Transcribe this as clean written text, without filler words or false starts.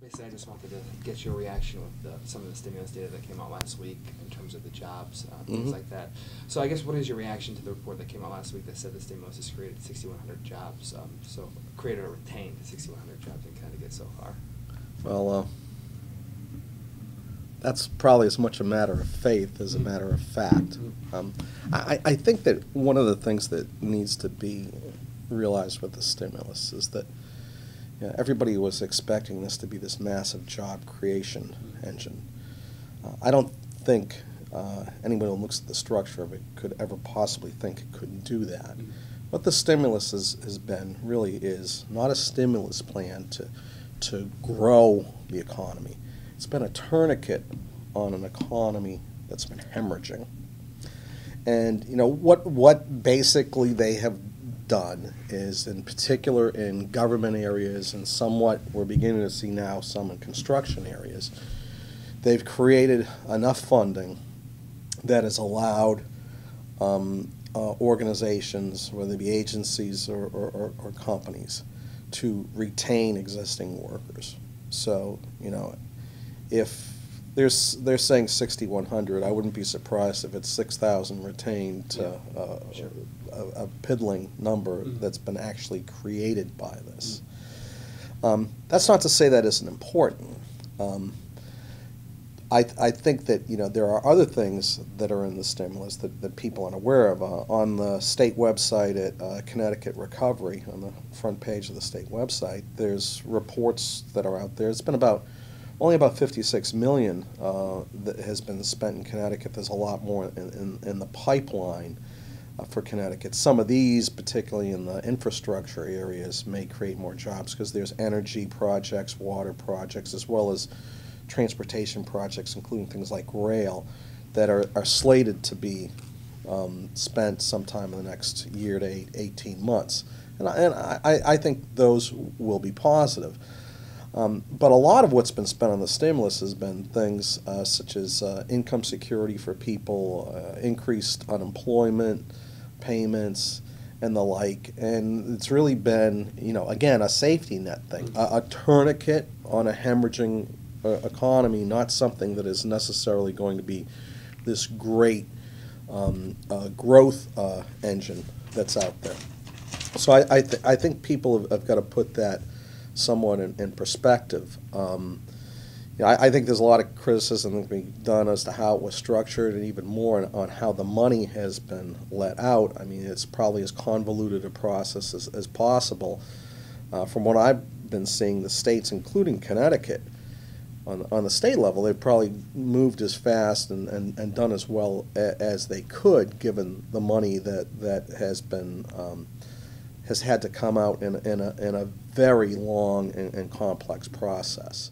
Basically, I just wanted to get your reaction with some of the stimulus data that came out last week in terms of the jobs, things like that. So I guess what is your reaction to the report that came out last week that said the stimulus has created 6,100 jobs, so created or retained 6,100 jobs in Connecticut so far? Well, that's probably as much a matter of faith as a matter of fact. I think that one of the things that needs to be realized with the stimulus is that everybody was expecting this to be this massive job creation engine. I don't think anyone who looks at the structure of it could ever possibly think it couldn't do that. What the stimulus has been really is not a stimulus plan to grow the economy. It's been a tourniquet on an economy that's been hemorrhaging. And what basically they have done is, in particular in government areas and somewhat we're beginning to see now some in construction areas, they've created enough funding that has allowed organizations, whether they be agencies or companies, to retain existing workers. So, if they're saying 6,100, I wouldn't be surprised if it's 6,000 retained to a piddling number that's been actually created by this. That's not to say that isn't important. I think that there are other things that are in the stimulus that people aren't aware of. On the state website at Connecticut Recovery, on the front page of the state website, there's reports that are out there. It's been only about $56 million that has been spent in Connecticut. There's a lot more in the pipeline for Connecticut. Some of these, particularly in the infrastructure areas, may create more jobs because there's energy projects, water projects, as well as transportation projects, including things like rail, that are slated to be spent sometime in the next year to 18 months. And I think those will be positive. But a lot of what's been spent on the stimulus has been things such as income security for people, increased unemployment payments, and the like. And it's really been, again, a safety net thing, a tourniquet on a hemorrhaging economy, not something that is necessarily going to be this great growth engine that's out there. So I think people have got to put that somewhat in perspective. I think there's a lot of criticism that can be done as to how it was structured, and even more on how the money has been let out. I mean, it's probably as convoluted a process as possible. From what I've been seeing, the states, including Connecticut, on the state level, they've probably moved as fast and done as well as they could, given the money that has been has had to come out in a very long and complex process.